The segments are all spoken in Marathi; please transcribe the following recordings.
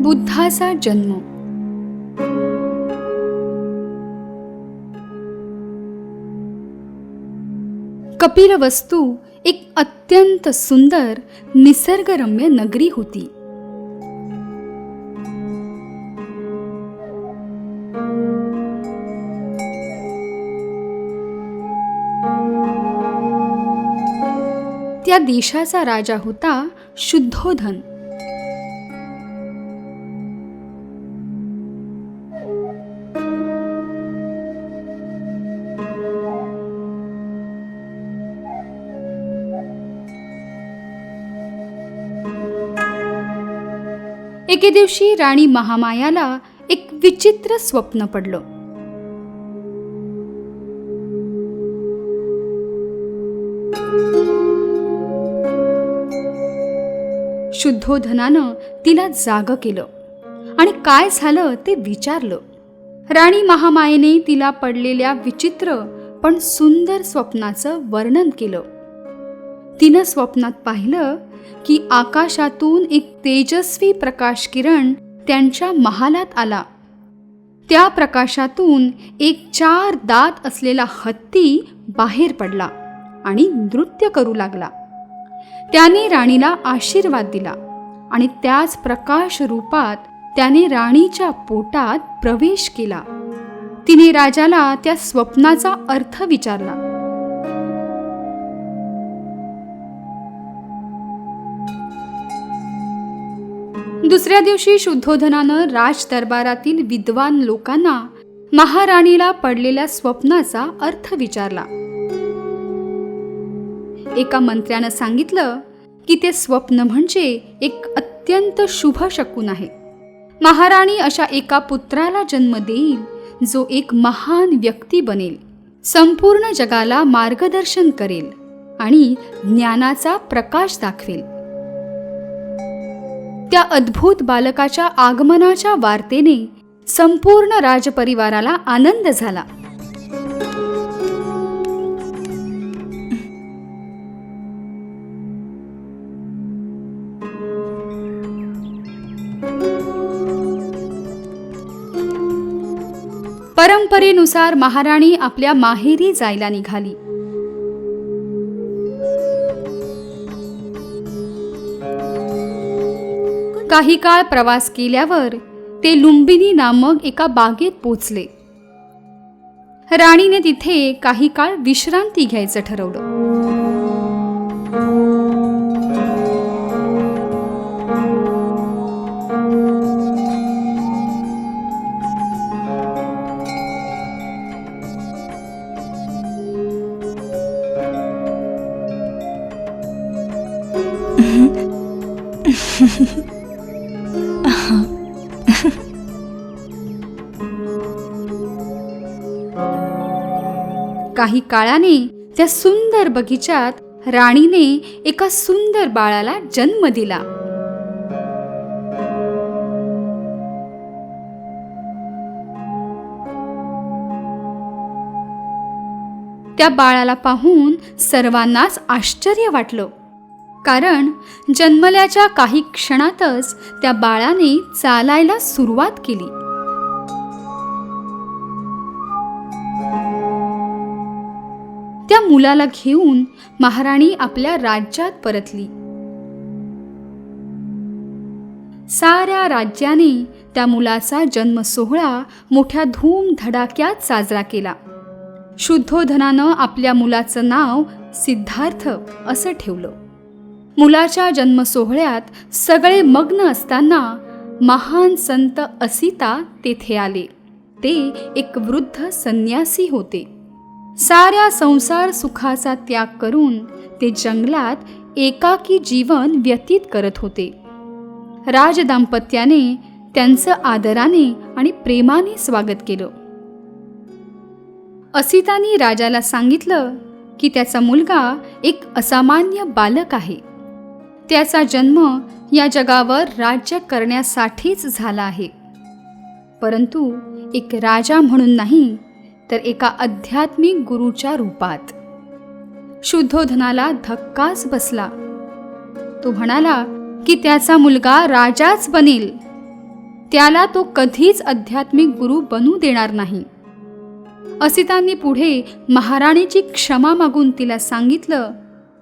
बुद्धाचा जन्म. कपिलवस्तू एक अत्यंत सुंदर निसर्गरम्य नगरी होती. त्या देशाचा राजा होता शुद्धोधन. एके दिवशी राणी महामायाला एक विचित्र स्वप्न पडलं. शुद्धोधनानं तिला जागं केलं आणि काय झालं ते विचारलं. राणी महामायेने तिला पडलेल्या विचित्र पण सुंदर स्वप्नाचं वर्णन केलं. तिनं स्वप्नात पाहिलं की आकाशातून एक तेजस्वी प्रकाश किरण त्यांच्या महालात आला. त्या प्रकाशातून एक 4 दात असलेला हत्ती बाहेर पडला आणि नृत्य करू लागला. त्याने राणीला आशीर्वाद दिला आणि त्याच प्रकाश रूपात त्याने राणीच्या पोटात प्रवेश केला. तिने राजाला त्या स्वप्नाचा अर्थ विचारला. दुसऱ्या दिवशी शुद्धोधनानं राजदरबारातील विद्वान लोकांना महाराणीला पडलेल्या स्वप्नाचा अर्थ विचारला. एका मंत्र्यानं सांगितलं की ते स्वप्न म्हणजे एक अत्यंत शुभ शकुन आहे. महाराणी अशा एका पुत्राला जन्म देईल जो एक महान व्यक्ती बनेल, संपूर्ण जगाला मार्गदर्शन करेल आणि ज्ञानाचा प्रकाश दाखवेल. त्या अद्भुत बालकाच्या आगमनाच्या वार्तेने संपूर्ण राजपरिवाराला आनंद झाला. परंपरेनुसार महाराणी आपल्या माहेरी जायला निघाली. काही काळ प्रवास केल्यावर ते लुंबिनी नामक एका बागेत पोचले. राणीने तिथे काही काळ विश्रांती घ्यायचं ठरवलं. काही काळाने त्या सुंदर बगीचात राणीने एका सुंदर बाळाला जन्म दिला. त्या बाळाला पाहून सर्वांनाच आश्चर्य वाटलं, कारण जन्मल्याच्या काही क्षणातच त्या बाळाने चालायला सुरुवात केली. त्या मुलाला घेऊन महाराणी आपल्या राज्यात परतली. साऱ्या राज्याने त्या मुलाचा जन्म सोहळा मोठ्या धूमधडाक्यात साजरा केला. शुद्धोधनानं आपल्या मुलाचं नाव सिद्धार्थ असं ठेवलं. मुलाच्या जन्म सोहळ्यात सगळे मग्न असताना महान संत असिता तेथे आले. ते एक वृद्ध संन्यासी होते. साऱ्या संसार सुखाचा त्याग करून ते जंगलात एकाकी जीवन व्यतीत करत होते. राजदाम्पत्याने त्यांचं आदराने आणि प्रेमाने स्वागत केलं. असिताने राजाला सांगितलं की त्याचा मुलगा एक असामान्य बालक आहे. त्याचा जन्म या जगावर राज्य करण्यासाठीच झाला आहे, परंतु एक राजा म्हणून नाही, तर एका आध्यात्मिक गुरुच्या रूपात. शुद्धोधनाला धक्काच बसला. तो म्हणाला की त्याचा मुलगा राजाच बनेल. त्याला तो कधीच आध्यात्मिक गुरु बनू देणार नाही. असितांनी पुढे महाराणीची क्षमा मागून तिला सांगितलं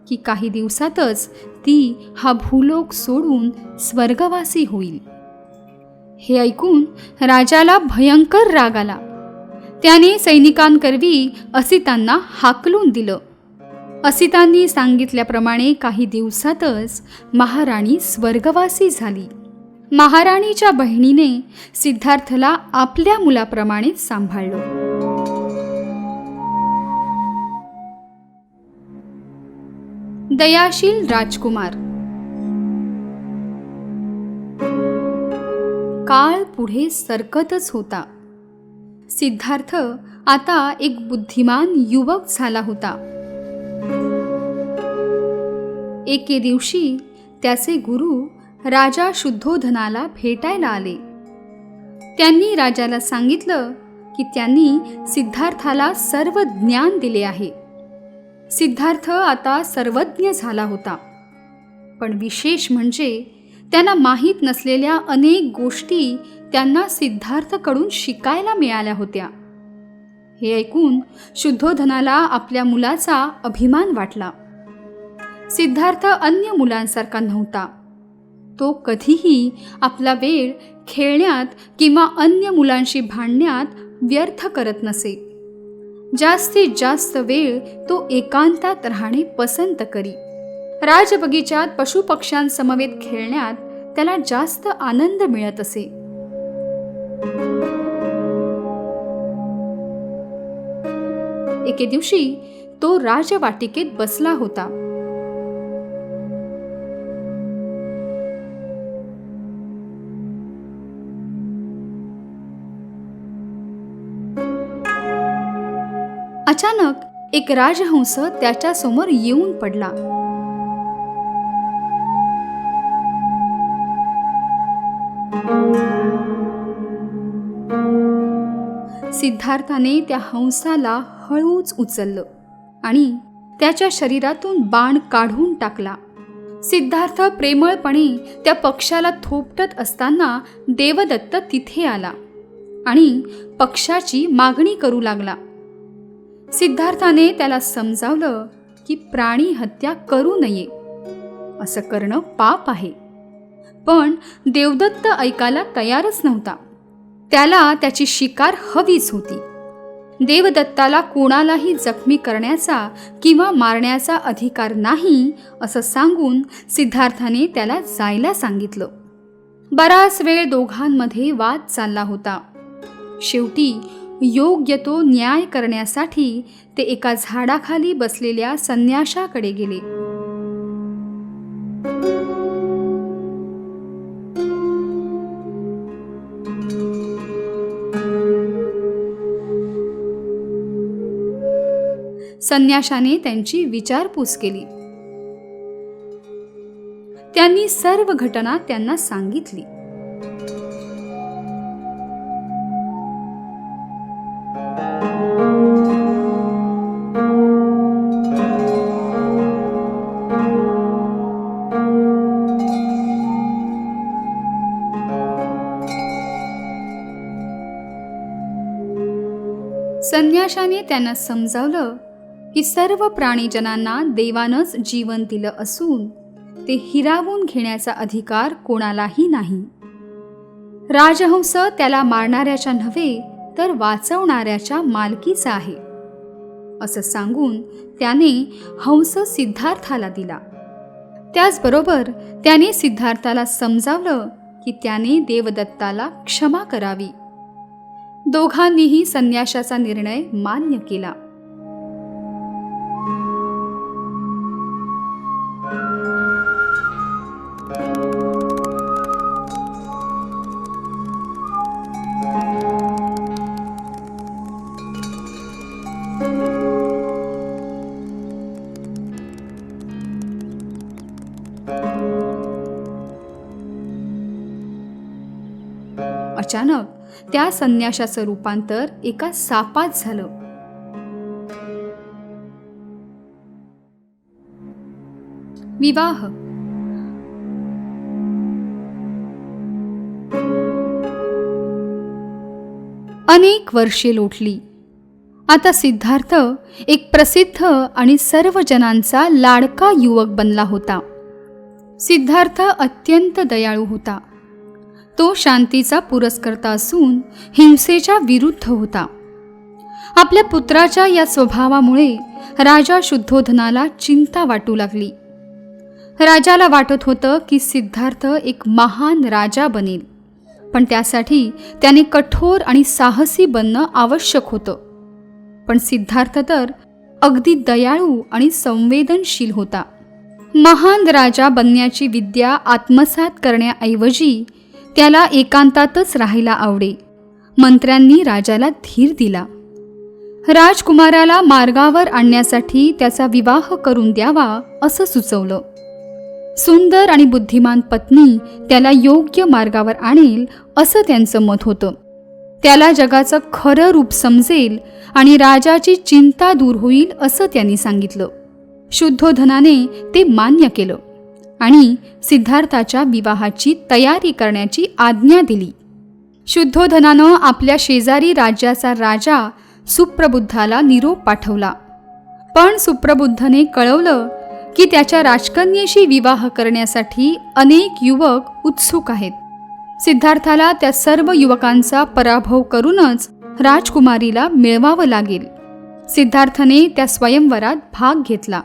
की काही दिवसातच ती हा भूलोक सोडून स्वर्गवासी होईल. हे ऐकून राजाला भयंकर राग आला. त्याने सैनिकांकरवी असितांना हाकलून दिलं. असितांनी सांगितल्याप्रमाणे काही दिवसातच महाराणी स्वर्गवासी झाली. महाराणीच्या बहिणीने सिद्धार्थला आपल्या मुलाप्रमाणे सांभाळलं. दयाशील राजकुमार. काळ पुढे सरकतच होता. सिद्धार्थ आता एक बुद्धिमान युवक झाला होता. एके दिवशी त्याचे गुरु राजा शुद्धोधनाला भेटायला आले. त्यांनी राजाला सांगितलं की त्यांनी सिद्धार्थाला सर्व ज्ञान दिले आहे. सिद्धार्थ आता सर्वज्ञ झाला होता. पण विशेष म्हणजे त्यांना माहीत नसलेल्या अनेक गोष्टी त्यांना सिद्धार्थकडून शिकायला मिळाल्या होत्या. हे ऐकून शुद्धोधनाला आपल्या मुलाचा अभिमान वाटला. सिद्धार्थ अन्य मुलांसारखा नव्हता. तो कधीही आपला वेळ खेळण्यात किंवा अन्य मुलांशी भांडण्यात व्यर्थ करत नसे. जास्तीत जास्त वेळ तो एकांतात राहणे पसंत करी. राजबगीचात पशुपक्ष्यांसमवेत खेळण्यात त्याला जास्त आनंद मिळत असे. एके दिवशी तो राजवाटिकेत बसला होता. अचानक एक राजहंस त्याच्या समोर येऊन पडला. सिद्धार्थाने त्या हंसाला हळूच उचललं आणि त्याच्या शरीरातून बाण काढून टाकला. सिद्धार्थ प्रेमळपणे त्या पक्षाला थोपटत असताना देवदत्त तिथे आला आणि पक्षाची मागणी करू लागला. सिद्धार्थाने त्याला समजावलं की प्राणी हत्या करू नये, असं करणं पाप आहे. पण देवदत्त ऐकायला तयारच नव्हता. त्याला त्याची शिकार हवीच होती. देवदत्ताला कोणालाही जखमी करण्याचा किंवा मारण्याचा अधिकार नाही असं सांगून सिद्धार्थाने त्याला जायला सांगितलं. बराच वेळ दोघांमध्ये वाद चालला होता. शेवटी योग्य तो न्याय करण्यासाठी ते एका झाडाखाली बसलेल्या संन्याशाकडे गेले. संन्याशाने त्यांची विचारपूस केली. त्यांनी सर्व घटना त्यांना सांगितली. संन्याशाने त्यांना समजावलं की सर्व प्राणीजनांना देवानंच जीवन दिलं असून ते हिरावून घेण्याचा अधिकार कोणालाही नाही. राजहंस त्याला मारणाऱ्याच्या नव्हे तर वाचवणाऱ्याच्या मालकीचा आहे, असं सांगून त्याने हंस सिद्धार्थाला दिला. त्याचबरोबर त्याने सिद्धार्थाला समजावलं की त्याने देवदत्ताला क्षमा करावी. दोघांनीही संन्याशाचा निर्णय मान्य केला. अचानक त्या संन्याशाचं रूपांतर एका सापात झालं. विवाह. अनेक वर्षे लोटली. आता सिद्धार्थ एक प्रसिद्ध आणि सर्व जनांचा लाडका युवक बनला होता. सिद्धार्थ अत्यंत दयाळू होता. तो शांतीचा पुरस्कर्ता असून हिंसेच्या विरुद्ध होता. आपल्या पुत्राच्या या स्वभावामुळे राजा शुद्धोधनाला चिंता वाटू लागली. राजाला वाटत होतं की सिद्धार्थ एक महान राजा बनेल, पण त्यासाठी त्याने कठोर आणि साहसी बनणं आवश्यक होतं. पण सिद्धार्थ तर अगदी दयाळू आणि संवेदनशील होता. महान राजा बनण्याची विद्या आत्मसात करण्याऐवजी त्याला एकांतातच राहायला आवडे. मंत्र्यांनी राजाला धीर दिला. राजकुमाराला मार्गावर आणण्यासाठी त्याचा विवाह करून द्यावा असं सुचवलं. सुंदर आणि बुद्धिमान पत्नी त्याला योग्य मार्गावर आणेल असं त्यांचं मत होतं. त्याला जगाचं खरं रूप समजेल आणि राजाची चिंता दूर होईल असं त्यांनी सांगितलं. शुद्धोधनाने ते मान्य केलं आणि सिद्धार्थाच्या विवाहाची तयारी करण्याची आज्ञा दिली. शुद्धोधनानं आपल्या शेजारी राज्याचा राजा सुप्रबुद्धाला निरोप पाठवला. पण सुप्रबुद्धने कळवलं की त्याच्या राजकन्येशी विवाह करण्यासाठी अनेक युवक उत्सुक आहेत. सिद्धार्थाला त्या सर्व युवकांचा पराभव करूनच राजकुमारीला मिळवावं लागेल. सिद्धार्थने त्या स्वयंवरात भाग घेतला.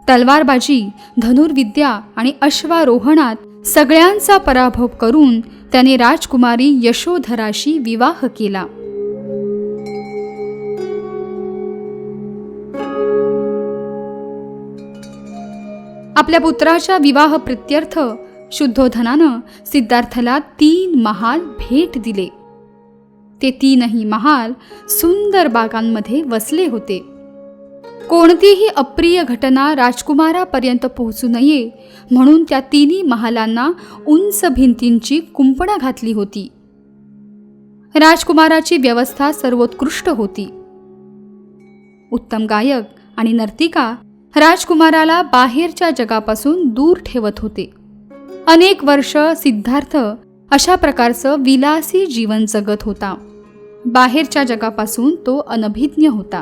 तलवारबाजी, धनुर्विद्या आणि अश्वारोहणात सगळ्यांचा पराभव करून त्याने राजकुमारी यशोधराशी विवाह केला. आपल्या पुत्राच्या विवाह प्रित्यर्थ शुद्धोधनानं सिद्धार्थाला 3 महाल भेट दिले. ते 3ही महाल सुंदर बागांमध्ये वसले होते. कोणतीही अप्रिय घटना राजकुमारापर्यंत पोहोचू नये म्हणून त्या 3 महालांना उंच भिंतींची कुंपणं घातली होती. राजकुमाराची व्यवस्था सर्वोत्कृष्ट होती. उत्तम गायक आणि नर्तिका राजकुमाराला बाहेरच्या जगापासून दूर ठेवत होते. अनेक वर्ष सिद्धार्थ अशा प्रकारचं विलासी जीवन जगत होता. बाहेरच्या जगापासून तो अनभिज्ञ होता.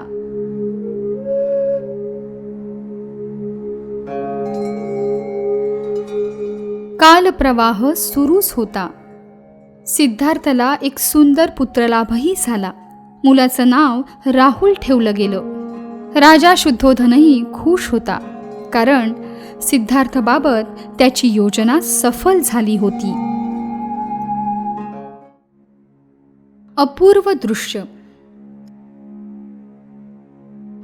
कालप्रवाह सुरूच होता. सिद्धार्थला एक सुंदर पुत्रलाभही झाला. मुलाचं नाव राहुल ठेवलं गेलं. राजा शुद्धोधनही खुश होता, कारण सिद्धार्थबाबत त्याची योजना सफल झाली होती. अपूर्व दृश्य.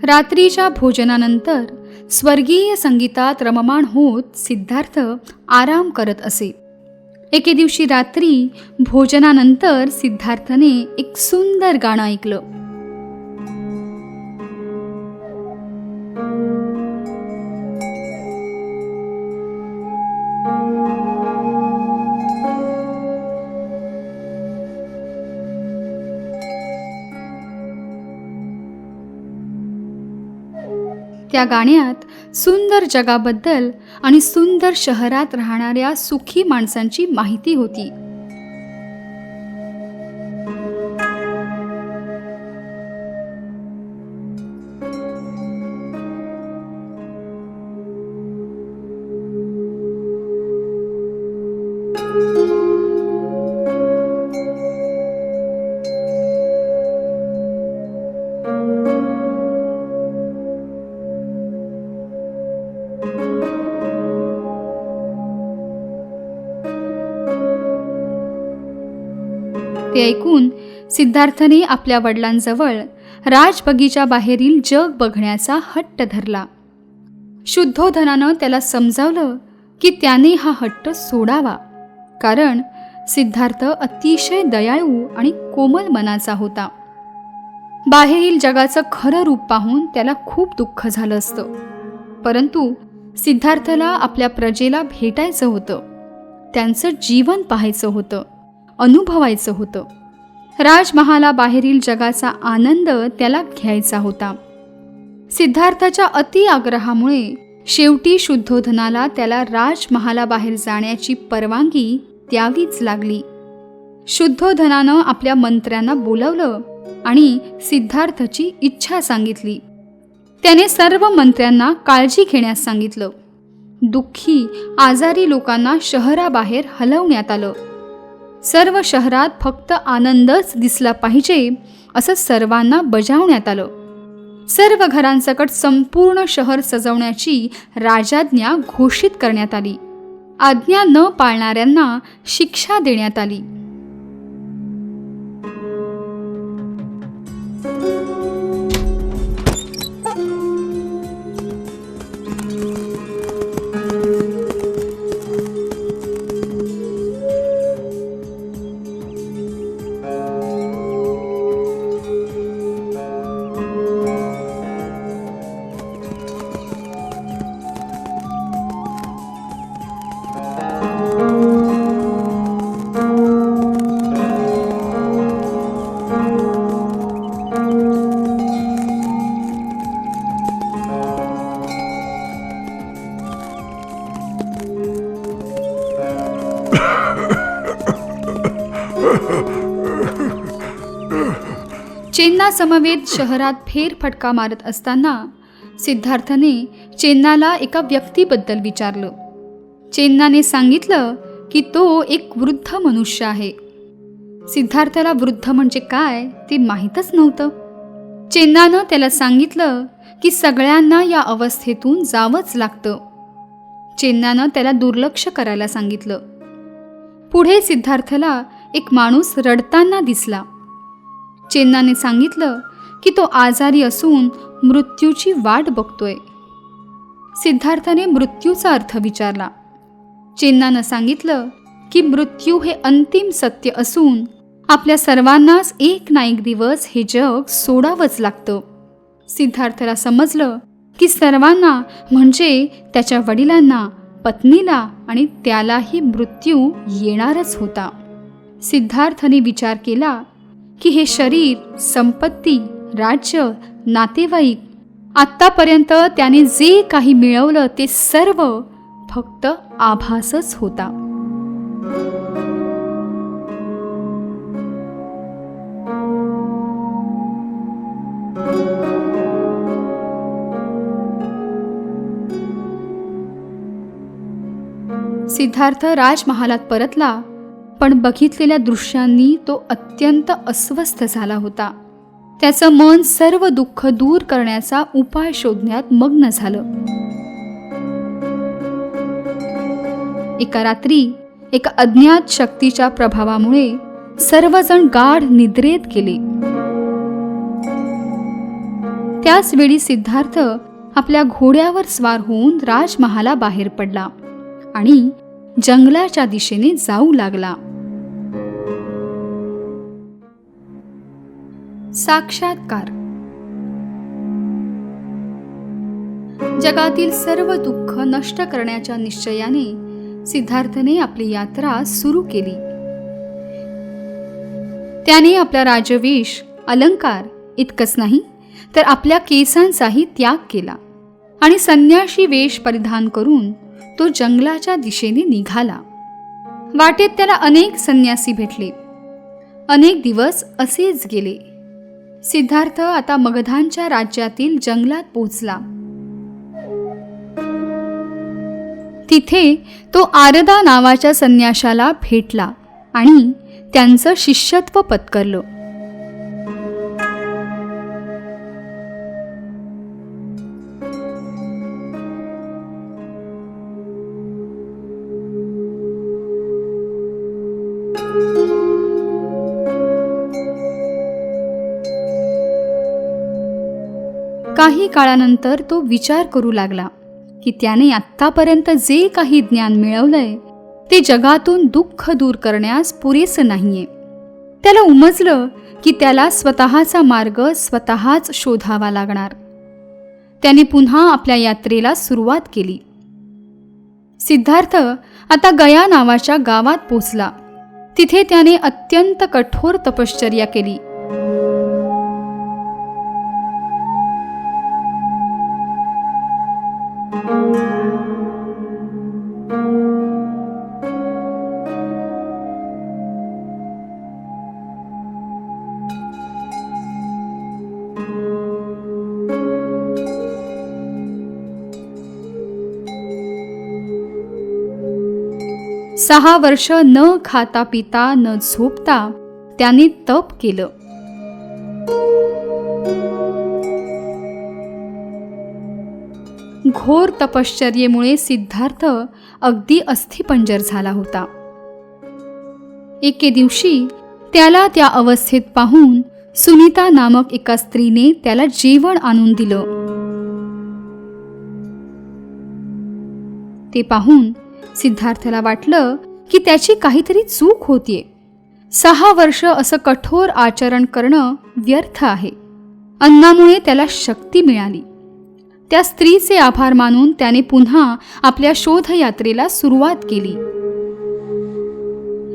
रात्रीच्या भोजनानंतर स्वर्गीय संगीतात रममाण होत सिद्धार्थ आराम करत असे. एके दिवशी रात्री भोजनानंतर सिद्धार्थने एक सुंदर गाणं ऐकलं. त्या गाण्यात सुंदर जगाबद्दल आणि सुंदर शहरात राहणाऱ्या सुखी माणसांची माहिती होती. ते ऐकून सिद्धार्थने आपल्या वडिलांजवळ राजबगीच्या बाहेरील जग बघण्याचा हट्ट धरला. शुद्धोधनानं त्याला समजावलं की त्याने हा हट्ट सोडावा, कारण सिद्धार्थ अतिशय दयाळू आणि कोमल मनाचा होता. बाहेरील जगाचं खरं रूप पाहून त्याला खूप दुःख झालं असतं, परंतु सिद्धार्थला आपल्या प्रजेला भेटायचं होतं. त्यांचं जीवन पाहायचं होतं, अनुभवायचं होतं. राजमहालाबाहेरील जगाचा आनंद त्याला घ्यायचा होता. सिद्धार्थाच्या अति आग्रहामुळे शेवटी शुद्धोधनाला त्याला राजमहालाबाहेर जाण्याची परवानगी द्यावीच लागली. शुद्धोधनानं आपल्या मंत्र्यांना बोलावलं आणि सिद्धार्थची इच्छा सांगितली. त्याने सर्व मंत्र्यांना काळजी घेण्यास सांगितलं. दुःखी आजारी लोकांना शहराबाहेर हलवण्यात आलं. सर्व शहरात फक्त आनंदच दिसला पाहिजे असं सर्वांना बजावण्यात आलं. सर्व घरांसकट संपूर्ण शहर सजवण्याची राजाज्ञा घोषित करण्यात आली. आज्ञा न पाळणाऱ्यांना शिक्षा देण्यात आली. चेन्ना समवेत शहरात फेरफटका मारत असताना सिद्धार्थने चेन्नाला एका व्यक्तीबद्दल विचारलं. चेन्नाने सांगितलं की तो एक वृद्ध मनुष्य आहे. सिद्धार्थला वृद्ध म्हणजे काय ते माहीतच नव्हतं. चेन्नानं त्याला सांगितलं की सगळ्यांना या अवस्थेतून जावंच लागतं. चेन्नानं त्याला दुर्लक्ष करायला सांगितलं. पुढे सिद्धार्थला एक माणूस रडताना दिसला. चेन्नाने सांगितलं की तो आजारी असून मृत्यूची वाट बघतोय. सिद्धार्थने मृत्यूचा अर्थ विचारला. चेन्नानं सांगितलं की मृत्यू हे अंतिम सत्य असून आपल्या सर्वांनाच एक ना एक दिवस हे जग सोडावंच लागतं. सिद्धार्थला समजलं की सर्वांना म्हणजे त्याच्या वडिलांना, पत्नीला आणि त्यालाही मृत्यू येणारच होता. सिद्धार्थने विचार केला की हे शरीर, संपत्ती, राज्य, नातेवाईक, आत्तापर्यंत त्याने जे काही मिळवलं ते सर्व फक्त आभासच होता. सिद्धार्थ राजमहालात परतला, पण बघितलेल्या दृश्यांनी तो अत्यंत अस्वस्थ झाला होता. त्याचं मन सर्व दुःख दूर करण्याचा उपाय शोधण्यात मग्न झालं. एका रात्री एका अज्ञात शक्तीच्या प्रभावामुळे सर्वजण गाढ निद्रेत गेले. त्याच वेळी सिद्धार्थ आपल्या घोड्यावर स्वार होऊन राजमहाला बाहेर पडला आणि जंगलाच्या दिशेने जाऊ लागला. साक्षात्कार. जगातील सर्व दुःख नष्ट करण्याच्या निश्चयाने सिद्धार्थने आपली यात्रा सुरू केली. त्याने आपला राजवेश, अलंकार इतकंच नाही तर आपल्या केसांचाही त्याग केला आणि संन्याशी वेश परिधान करून तो जंगलाच्या दिशेने निघाला. वाटेत त्याला अनेक संन्यासी भेटले. अनेक दिवस असेच गेले. सिद्धार्थ आता मगधांच्या राज्यातील जंगलात पोहोचला. तिथे तो आरदा नावाच्या संन्याशाला भेटला आणि त्यांचं शिष्यत्व पत्करलं. काही काळानंतर तो विचार करू लागला की त्याने आत्तापर्यंत जे काही ज्ञान मिळवलंय ते जगातून दुःख दूर करण्यास पुरेसं नाहीये. त्याला उमजलं की त्याला स्वतःचा मार्ग स्वतःच शोधावा लागणार. त्याने पुन्हा आपल्या यात्रेला सुरुवात केली. सिद्धार्थ आता गया नावाच्या गावात पोचला. तिथे त्याने अत्यंत कठोर तपश्चर्या केली. 6 वर्ष न खाता पिता न झोपता त्याने तप केलं. घोर तपश्चर्येमुळे सिद्धार्थ अगदी अस्थिपंजर झाला होता. एके दिवशी त्याला त्या अवस्थेत पाहून सुनीता नामक एका स्त्रीने त्याला जेवण आणून दिलं. ते पाहून सिद्धार्थला वाटलं की त्याची काहीतरी चूक होतीये. 6 वर्ष असं कठोर आचरण करणं व्यर्थ आहे. अन्नामुळे त्याला शक्ती मिळाली. त्या स्त्रीचे आभार मानून त्याने पुन्हा आपल्या शोधयात्रेला सुरुवात केली.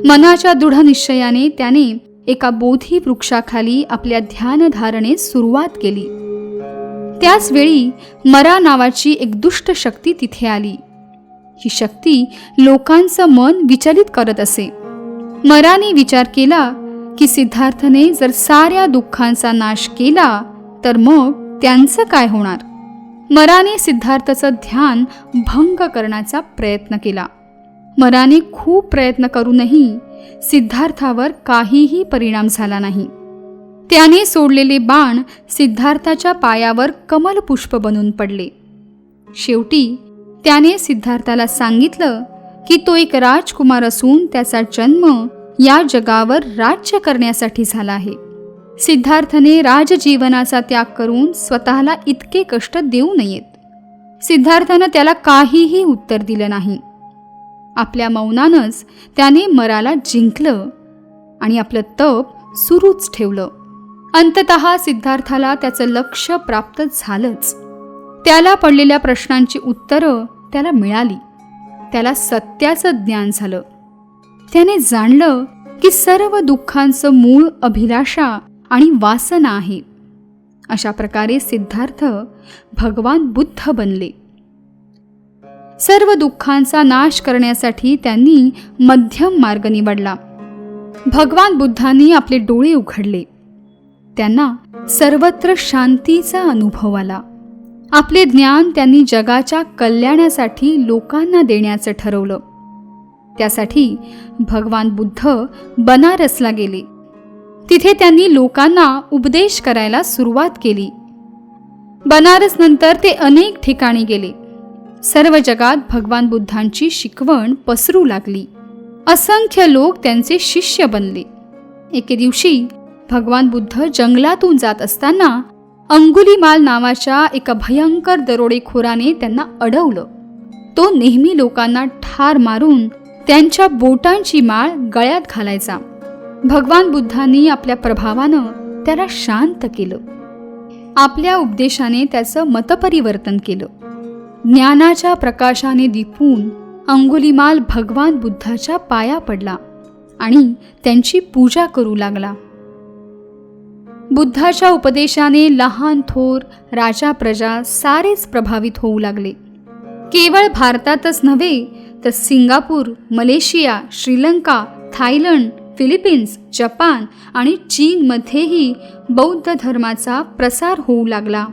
मनाच्या दृढ निश्चयाने त्याने एका बोधी वृक्षाखाली आपल्या ध्यानधारणेस सुरुवात केली. त्याच वेळी मरा नावाची एक दुष्ट शक्ती तिथे आली. ही शक्ती लोकांचं मन विचलित करत असे. मराने विचार केला की सिद्धार्थने जर साऱ्या दुःखांचा नाश केला तर मग त्यांचं काय होणार. मराने सिद्धार्थचं ध्यान भंग करण्याचा प्रयत्न केला. मराने खूप प्रयत्न करूनही सिद्धार्थावर काहीही परिणाम झाला नाही. त्याने सोडलेले बाण सिद्धार्थाच्या पायावर कमलपुष्प बनून पडले. शेवटी त्याने सिद्धार्थाला सांगितलं की तो एक राजकुमार असून त्याचा जन्म या जगावर राज्य करण्यासाठी झाला आहे. सिद्धार्थने राजजीवनाचा त्याग करून स्वतःला इतके कष्ट देऊ नयेत. सिद्धार्थानं त्याला काहीही उत्तर दिलं नाही. आपल्या मौनानंच त्याने मराला जिंकलं आणि आपलं तप सुरूच ठेवलं. अंततः सिद्धार्थाला त्याचं लक्ष्य प्राप्त झालंच. त्याला पडलेल्या प्रश्नांची उत्तरं त्याला मिळाली. त्याला सत्याचं ज्ञान झालं. त्याने जाणलं की सर्व दुःखांचं मूळ अभिलाषा आणि वासना आहे. अशा प्रकारे सिद्धार्थ भगवान बुद्ध बनले. सर्व दुःखांचा नाश करण्यासाठी त्यांनी मध्यम मार्ग निवडला. भगवान बुद्धांनी आपले डोळे उघडले. त्यांना सर्वत्र शांतीचा अनुभव आला. आपले ज्ञान त्यांनी जगाच्या कल्याणासाठी लोकांना देण्याचं ठरवलं. त्यासाठी भगवान बुद्ध बनारसला गेले. तिथे त्यांनी लोकांना उपदेश करायला सुरुवात केली. बनारस नंतर ते अनेक ठिकाणी गेले. सर्व जगात भगवान बुद्धांची शिकवण पसरू लागली. असंख्य लोक त्यांचे शिष्य बनले. एके दिवशी भगवान बुद्ध जंगलातून जात असताना अंगुलीमाल नावाच्या एका भयंकर दरोडेखोराने त्यांना अडवलं. तो नेहमी लोकांना ठार मारून त्यांच्या बोटांची माळ गळ्यात घालायचा. भगवान बुद्धांनी आपल्या प्रभावानं त्याला शांत केलं. आपल्या उपदेशाने त्याचं मतपरिवर्तन केलं. ज्ञानाच्या प्रकाशाने दिपून अंगुलीमाल भगवान बुद्धाच्या पाया पडला आणि त्यांची पूजा करू लागला. बुद्धाच्या उपदेशाने लहान थोर राजा प्रजा सारेच प्रभावित होऊ लागले. केवळ भारतातच नव्हे तर Singapore, Malaysia, Sri Lanka, Thailand, Philippines, Japan आणि चीनमध्येही बौद्ध धर्माचा प्रसार होऊ लागला.